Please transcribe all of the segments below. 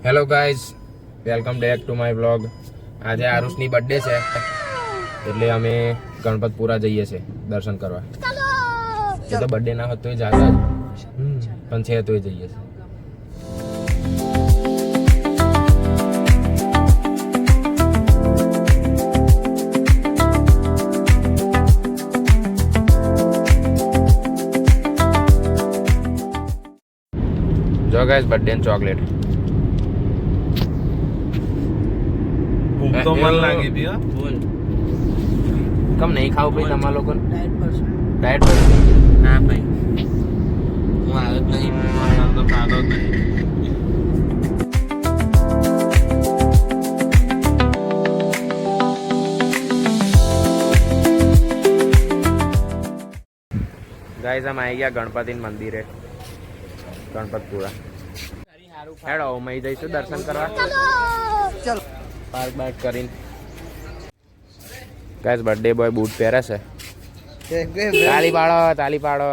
Hello guys, welcome back to my vlog. આજે આરુષની birthday છે એટલે અમે ગણપતપુરા જઈએ છીએ દર્શન કરવા. એ તો બર્થડે ના હતો એ જાગે પણ છે તો એ જઈએ છીએ. જો ગાઈઝ બર્થડે ની ચોકલેટ તો મન લાગી દી હા બોલ કમ નહીં ખાવ ભાઈ તમારા લોકો ડાયટ પર ના ભાઈ હું આવ્યો જ નહીં તો ખાધો જ નહીં. ગાઈઝ અમે આવી ગયા ગણપતિ મંદિરે ગણપતપુરા. હેડો અમે જઈશું દર્શન કરવા. ચલો પાર્ક બાર્ક કરીને. ગાઈઝ બર્થડે બોય બૂટ પહેરે છે. તાલી પાડો તાલી પાડો.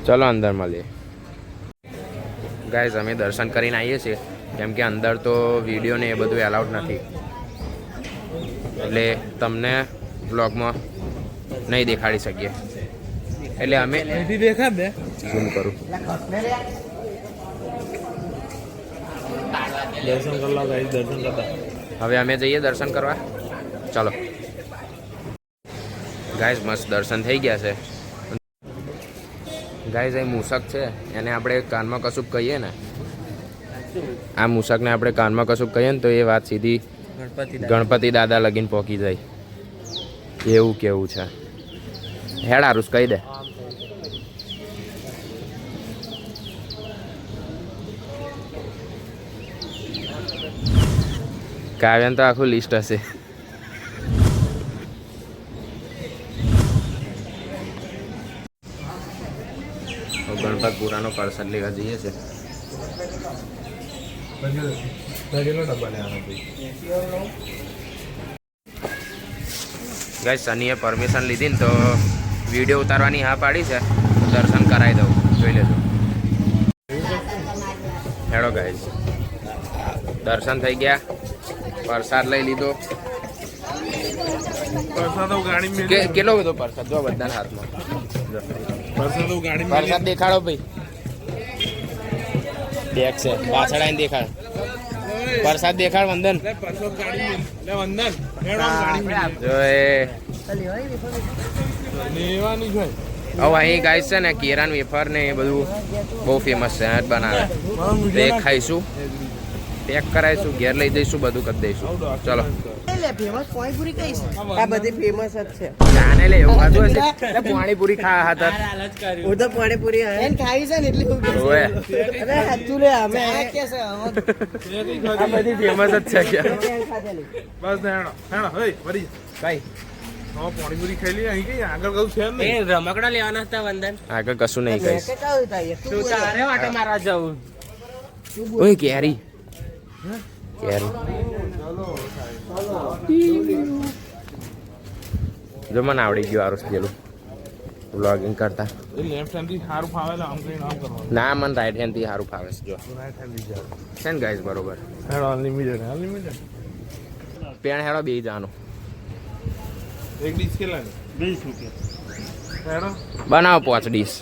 ચલો અંદર મળીએ. ગાઈઝ અમે દર્શન કરીને આવીએ છીએ કેમ કે અંદર તો વિડીયો ને એ બધું એલાઉડ નથી એટલે તમને વ્લોગમાં નહીં દેખાડી શકીએ એટલે અમે દેખાડ દે ઝૂમ કરું. દર્શન કરવા ગાઈસ દર્શન કરતા હવે અમે જઈએ દર્શન કરવા. ચાલો ગાઈઝ મસ્ત દર્શન થઈ ગયા છે. ગાઈઝ એ મૂષક છે એને આપણે કાનમાં કશુંક કહીએ ને આ મૂષકને આપણે કાનમાં કશુંક કહીએ ને તો એ વાત સીધી ગણપતિ દાદા લગીન પહોંચી જાય એવું કેવું છે. હેડ આરુષ કહી દે. કાવ્યન તો આખું લિસ્ટ હશે. ગણપતપુરાનો પાર્સલ લેવા જઈએ છે. ગાઈસ સનીએ પરમિશન લીધી ને તો વિડીયો ઉતારવાની હા પાડી છે. દર્શન કરાવી દઉં જોઈ લેજો. હેડો ગાઈસ દર્શન થઈ ગયા. પ્રસાદ લઈ લીધો. કેટલો બધો પ્રસાદ જો બધાના હાથમાં. પ્રસાદ દેખાડો ભાઈ. બેગ છે પાછળ આવીને દેખાડ. પ્રસાદ દેખાડ વંદન. હવે અહીં ગાઈસ છે ને કેરાન વેફર ને એ બધું બહુ ફેમસ છે બનાવે. એ ખાઈશું પેક કરાવીશું ઘેર લઈ જઈશું બધું કરી દઈશું. ચલો પાણીપુરી કઈ છે આ બધી ફેમસ જ છે. જાને લે એવું ખાધું હશે પાણીપુરી ખા હતા હું તો પાણીપુરી એને ખાવી છે ને એટલે ઓએ અરે હાચું લે અમે આ કે છે આ બધી ફેમસ જ છે કે બસ હેણો હેણો હે વરી કઈ હા પાણીપુરી ખાઈ લી અહીં કઈ આગળ કશું છે ને એ રમકડા લેવાના હતા વંદન. આગળ કશું નહીં કહીશ. તું તારે વાટે મારવા જવું. ઓય કેરી કેરી જો મને આવડી ગયું આરુષ પેલું વ્લોગિંગ કરતા. લેફ્ટ હેન્ડ થી સારું ફાવે આમ કઈ નામ કરવાનું ના મને રાઈટ હેન્ડ થી સારું ફાવે છે. જો રાઈટ હેન્ડ થી જાવ છે ને ગાઈસ બરોબર. હેડો અનલિમિટેડ પેણ હેડો બે જાનો એક ડીશ કેટલાની 20 રૂપિયા હેડો બનાવો 5 ડીશ.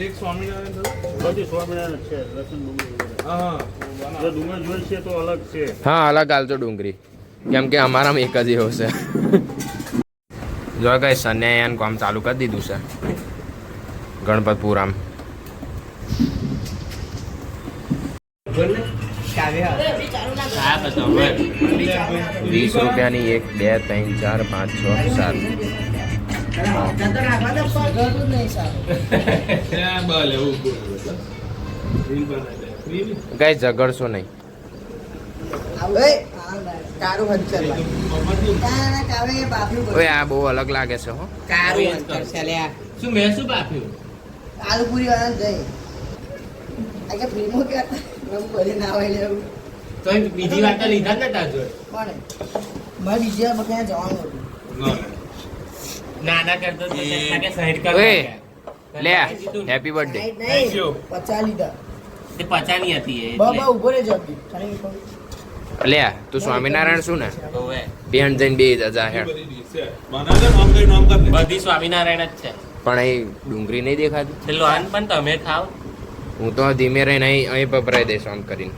એક સ્વામિનારાયણ બધી સ્વામિનારાયણ છે લસણ ડુંગળી હા જો ડુંગળી જોઈ છે તો અલગ છે. હા અલગ હાલજો ડુંગળી કેમ કે અમારામાં એક જ એવો છે. જો કઈ સન્યાયન કામ ચાલુ કરી દીધું છે ગણપતપુરામાં. હા બતાવ હવે 20 રૂપિયાની 1 2 3 4 5 6 7 કઈ ઝઘડશો નહીં. ઓય આ બહુ અલગ લાગે છે હો. શું મેં શું બાફ્યું? આલુ પૂરી વાળા જઈ આ ફિલ્મો કે બધી ના હોય લેવું તો બીજી વાત તો લીધા જ નતા જોઈ. કોણે મારે બીજી વાર ક્યાં જવાનું હતું નાના કરતો તો કે સાઈડ કર ઓય લે હેપી બર્થડે નહીં 50 લીધા તે પચાની હતી એ બાબા ઉભો રે જલ્દી ખાલી કહું. લે તું સ્વામિનારાયણ શું ને ઓવે બેન જઈને બે જા હેડ બધી સ્વામિનારાયણ જ છે પણ અહીં ડુંગળી નહીં દેખાતી તે લોન પણ તમે ખાવ હું તો ધીમે રહીને અહીં પપરાઈ દઈશ આમ કરીને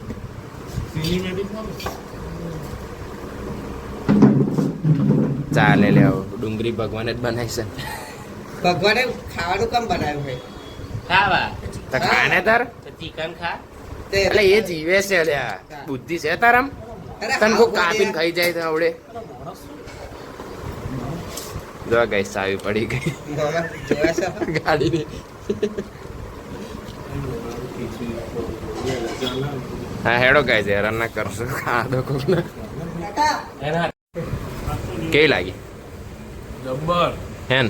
ચાલે લે આવો ડુંગળી ભગવાને જ બનાવી છે ભગવાને ખાવાનું કામ બનાવ્યું છે ખાવા તો ખાય ને તાર તો ચિકન ખા એટલે એ જીવે છે લ્યા બુદ્ધિ છે તારામ તને કોઈ કાપીને ખાઈ જાય તો આવડે જો ગઈ સાવી પડી ગઈ ગાડીની હા હેડો ગાય છે હેરાન ના કરશો ખાધો કોક ને એના કેવી લાગી જબ્બર હેન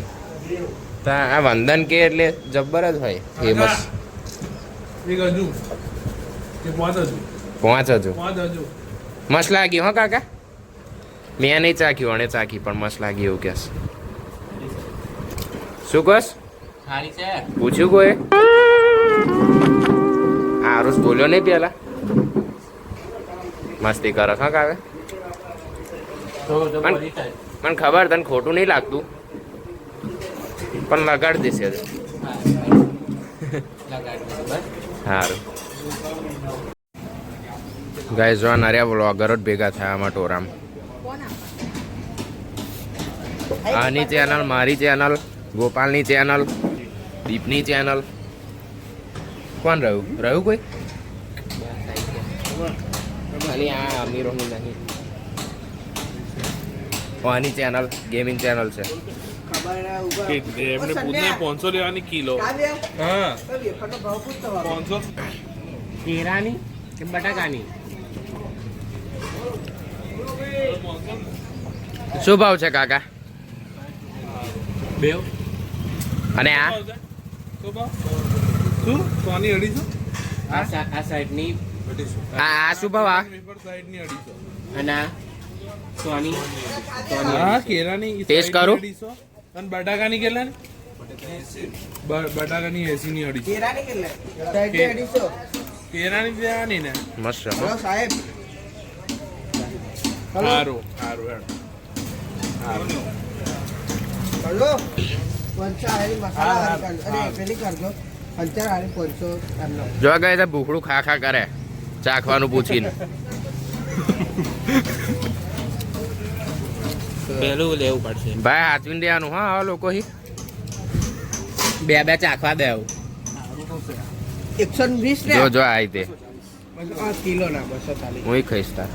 તા આ વંદન કે એટલે જબ્બર જ હોય ફેમસ એક હજુ કે પાંચ હજુ પહોંચ હજુ પાંચ હજુ મસ્ત લાગી હો કાકા મેં નહીં ચાખ્યું અણે ચાખી પણ મસ્ત લાગી એવું કહેશ શું કસ ખાલી છે પૂછ્યું કોઈ આ રોજ બોલ્યો નહીં પેલા મસ્તી કરસ હા કાવે તો પણ- બધી થાય મને ખબર તને ખોટું નહીં લાગતું પણ લગાડી દેશે લગાડ બસ સારું ગાય જો નર્યા વ્લોગરો જ ભેગા થયા આમાં ટોરામ આની ચેનલ મારી ચેનલ ગોપાલની ચેનલ દીપની ચેનલ કોણ રહ્યું કોઈ ખાલી આ અમીરોની નહીં આની ચેનલ ગેમિંગ ચેનલ છે ખબર ના ઉભા એમને પૂછને 500 લેવાની કિલો કાવ્ય હા તો વેફરનો ભાવ પૂછતો હવે. 500 કેરાની કે બટાકાની શું ભાવ છે કાકા બેવ અને આ શું સોની 250 આ સાઈડની આ શું ભાવ આ પેપર સાઈડની 250 અને આ સોની હા કેરાની ટેસ્ટ કરું? 250 અને બટાકાની કેટલા બટાકાની 80 ની 250 કેરાની કેટલા? સાઈડની 250. કેરાની દેવાની ને મસ્ત છે હો. હલો સાહેબ સારું સારું હેડ હલો પંચાહારી મસાલા વાળી કર અરે પેલી કરજો પંચાહારી 500 કરનો જો ગਏ તો ભૂખડું ખા ખા કરે ચાખવાનું પૂછીને પેલું લેવું પડશે ભાઈ હાથવીને દેવાનું હા આ લોકો હી બે બે ચાખવા દેવ 120 ને જો જો આઈ તે આ કિલો ના 240 હું ખાઈશ તાર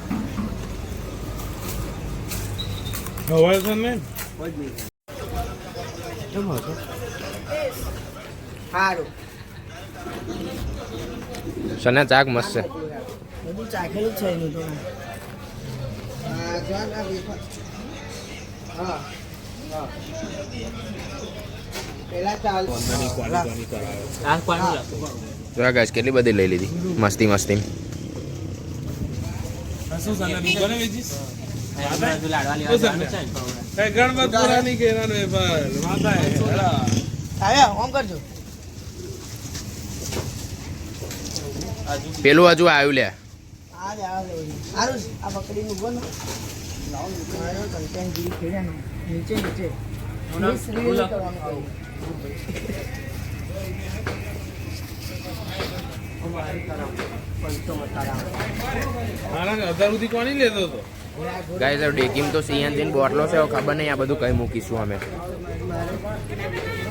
હવે છે ને સારું સને ચાક મસ્ત છે બધું ચાખેલું જ છે એનું તો હા જો આ વેફર હા હા પેલા ચાલ આ કોણ લખો જો ગાઈસ કેટલી બધી લઈ લીધી મસ્તી મસ્તી શું સાને દુકાને વેચીશ લાડવા લેવા જવાનું છે ને. ગણપતપુરાની કેરાનો વેપાર માતા હેડા આવ્યા ઓમ કરજો પેલું હજુ આવ્યું લે આ લે સારું આ પકડીને ઉભો ને લાવો મારો કન્ટેન્ટ જીરી ખેડ્યાનો નીચે નીચે મિસ રીલ કરવાનું કહ્યું મારા 1000 સુધી કોની લેતો હતો ગાઈસ હવે ડેકીમ તો સીએનજી ની બોટલો છે હવે ખબર નહીં આ બધું કઈ મૂકીશું અમે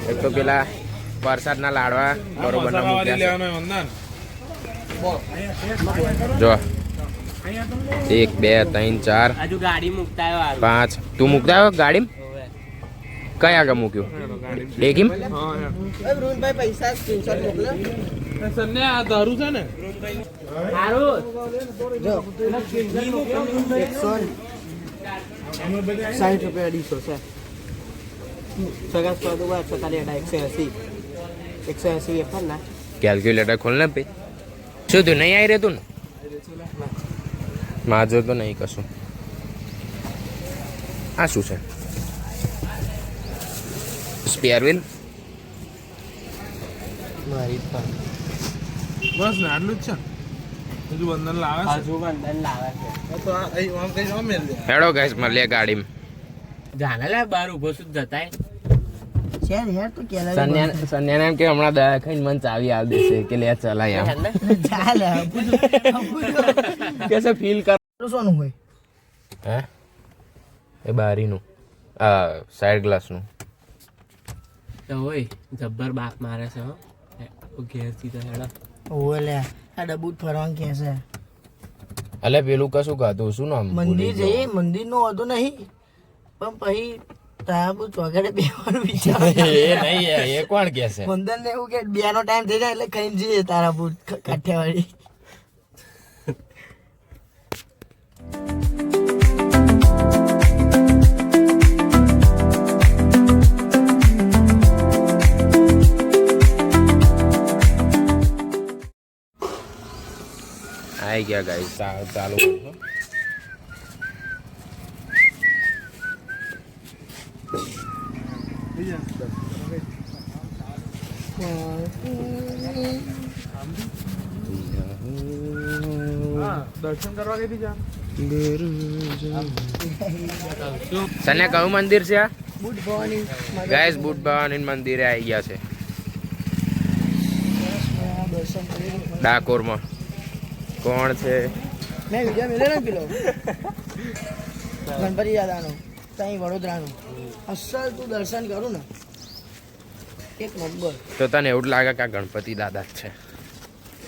એક તો પેલા વરસાદના લાડવા બરોબર ના મસાલાવાળી મૂક્યા લેવાનો વંદન છે. જો 1 2 3 4 આજુ ગાડી મુકતા આવ્યો 5 તું મૂકતા આવ્યો ગાડી કઈ આગળ મૂક્યું ડેકીમ એ વરુણભાઈ પૈસા સ્ક્રીનશોટ મોકલો સન્ને આ દારૂ છે ને સારું જો 160 રૂપિયા 200 છે સગા સો દો 180 વેફર ના કેલ્ક્યુલેટર ખોલ ને ભાઈ શું તું નહીં આવી રહેતું ને માજો તો નહીં કશું આ શું છે સ્પેર વ્હીલ મારી પણ બસ ને આટલું જ છે હજુ બંધન લાવે છે હજુ બંધન લાવે છે તો આ અહીં આમ કઈ આમ મેલ દે હેડો ગાઈસ મળીએ ગાડીમાં. જાને લે બાર ઉભો છું જતાય છે ને યાર તું કેલા સન્યાને એમ કે હમણાં દયા ખાઈને મને ચાવી આલ દેશે કે લે ચલાય આમ ચાલે કેસે ફીલ કર સોનું હોય હે એ બારીનું સાઈડ ગ્લાસનું તો હોય જબ્બર બાપ મારે છે હો ઘેર સીધા હેડા ઓવે લે આ ડબુટ ફરવાનું કે છે અલે પેલું કશું ખાતું શું નામ મંદિર જઈએ મંદિર નો હતો નહીં પણ પછી તારા ચોગડે બેવાનું વિચાર એ નહીં એ કોણ કે છે મંદિર ને એવું કે બે નો ટાઈમ થઈ જાય એટલે ખાઈને જઈએ તારા બુટ કાઠિયાવાડી આઈ ગયા ગાઈસ ચાલુ કરો. દર્શન કરવા કઈ જા સન્યા કયું મંદિર છે આ boot Bhavani guys boot Bhavani મંદિરે આવી ગયા છે દર્શન કરી ડાકોરમાં. કોણ છે મેં વિડીયો મેળ્યો ને પેલો ગણપતિ દાદાનો ત્યાં વડોદરાનો અસલ તું દર્શન કરું ને એક નંબર તો તને એવું જ લાગે કે આ ગણપતિ દાદા જ છે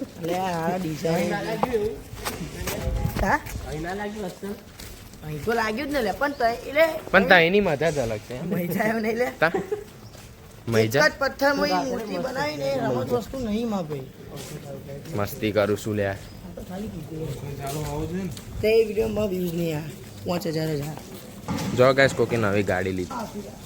એટલે આ ડિઝાઇન હા અહીં ના લાગ્યું અસલ અહીં તો લાગ્યું જ ને લે પણ તઈ એટલે પણ તા એની મજા જ અલગ છે મજા આવ્યો નહીં લે તા એક મજા જ પથ્થરમાં ઈ મૂર્તિ બનાવીને એ રમત વસ્તુ નહીં માં ભાઈ મસ્તી કરું છું લ્યા તે વિડીયોમાં વ્યૂઝ નહીં આ 5000 જ આ જો ગાઈસ કોકી નવી ગાડી લીધી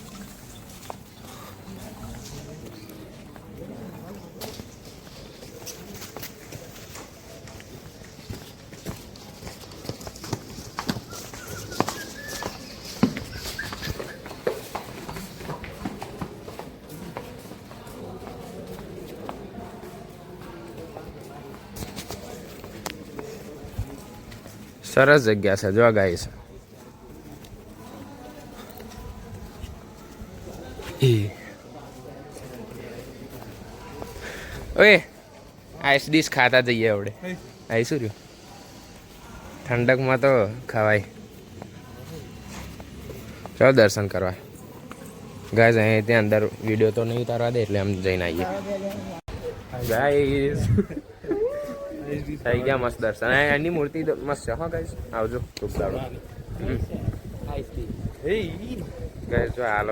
સરસ જગ્યા છે જો ગાઈસ ઓય આઈસ ડીશ ખાતા જઈએ આપણે આઈ શું રહ્યું ઠંડકમાં તો ખવાય ચાલો દર્શન કરવા ગાઈસ અહીં ત્યાં અંદર વિડીયો તો નહીં ઉતારવા દે એટલે આમ જઈને આવીએ ગાઈસ થઈ ગયા મસ્ત દર્શન એની મૂર્તિ મસ્ત છે હા ગાઈસ આવજો ખૂબ સારું ગાઈસ જો આ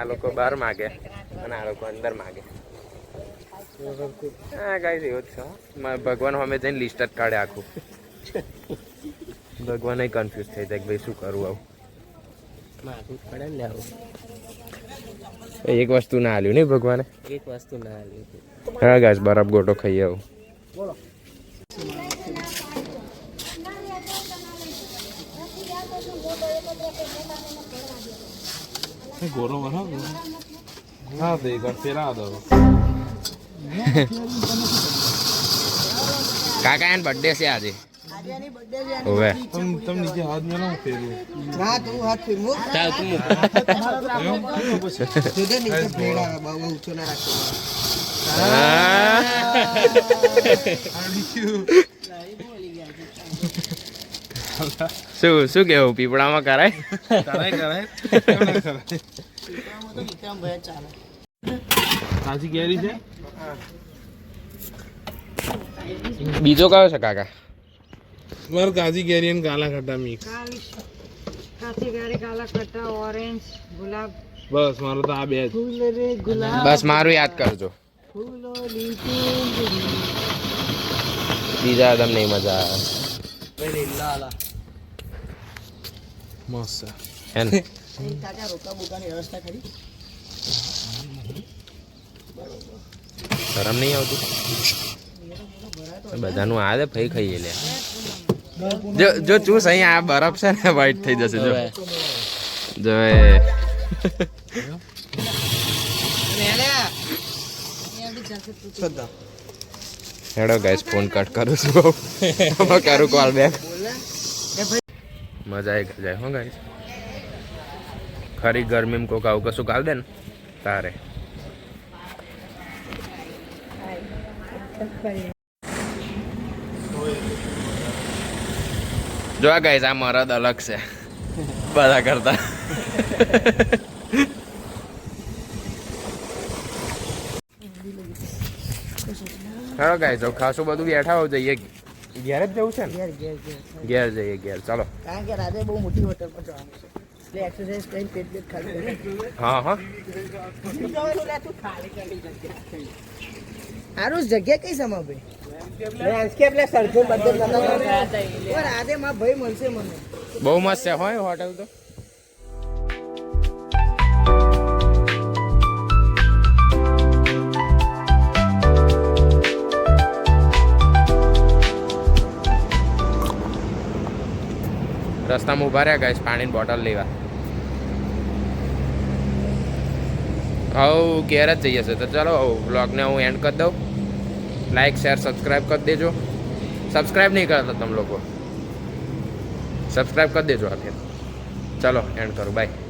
લોકો બહાર માગે અને આ લોકો અંદર માગે હા ગાઈસ એવું જ છે ભગવાન અમે જઈને લિસ્ટ જ કાઢે આખું ભગવાન કન્ફ્યુઝ થઈ જાય કે ભાઈ શું કરવું આવું માથું પડે ને આવું એક વસ્તુ ના આલ્યું નહીં ભગવાને એક વસ્તુ ના આવી હા ગાઈસ બરફ ગોટો ખાઈ આવું ગોરો વરો હા તે કર ફેરા દો કાકા એન બર્થડે છે આજે આજે એની બર્થડે છે ઓવે તમ નીચે હાથ મેલો ફેરું ના તું હાથ ફેરવો ચાલ તું મૂક સીધે નીચે ફેરા બહુ ઊંચો ના રાખો શું કેવું પીપળામાં કરાય કરાય વિક્રમ ભાઈ ચાલે કાચી કેરી છે બીજો કયો છે કાકા મારે કાચી કેરી અને કાલા ખટ્ટા મિક્સ કાચી ગાડી કાલા ખટ્ટા ઓરેન્જ ગુલાબ બસ મારો તો આ બે જ ફૂલ રે ગુલાબ બસ મારું યાદ કરજો ફૂલો લીધું બીજા એકદમ નહીં મજા આવે મસ્ત હે ને કાકા રોકા બોકાની વ્યવસ્થા કરી શરમ નહીં આવતું બધાનું આ દે ફઈ ખાઈએ લે જો ચૂસ અહીં આ બરફ છે ને વ્હાઈટ થઈ જશે જો જય હેડો ગાઈસ ફોન કટ કરું છું હવે કરું કોલ બેક મજા આવી જાય હો ગાઈસ ખરી ગરમીમાં કોક આવું કશું કાલ દે ને તારે જો આ ગાઈસ આ મરદ અલગ છે બધા કરતા હેડો ગાઈસ હવે ખાસું બધું બેઠા હો જઈએ ઘેર જ જવું છે ને ઘેર જઈએ ઘેર ચાલો કારણ કે રાતે બહુ મોટી હોટલ પર જવાનું છે એટલે એક્સરસાઇઝ કરીને પેટ પેટ ખાલી હા હા સારું જગ્યા કઈ સમા ભાઈ લેન્ડસ્કેપ લે સરખો બધો રાતે માં ભાઈ મળશે મને બહુ મસ્ત છે હોય હોટલ તો રસ્તામાં ઉભા રહ્યા ગાઈસ પાણીની બોટલ લેવા હવે ઘેર જ જઈએ છે તો ચાલો વ્લોગને હું એન્ડ કરી દઉં લાઈક શેર સબસ્ક્રાઈબ કરી દેજો સબસ્ક્રાઈબ નહીં કરતા તમે લોકો સબસ્ક્રાઈબ કરી દેજો આખે ચલો એન્ડ કરું બાય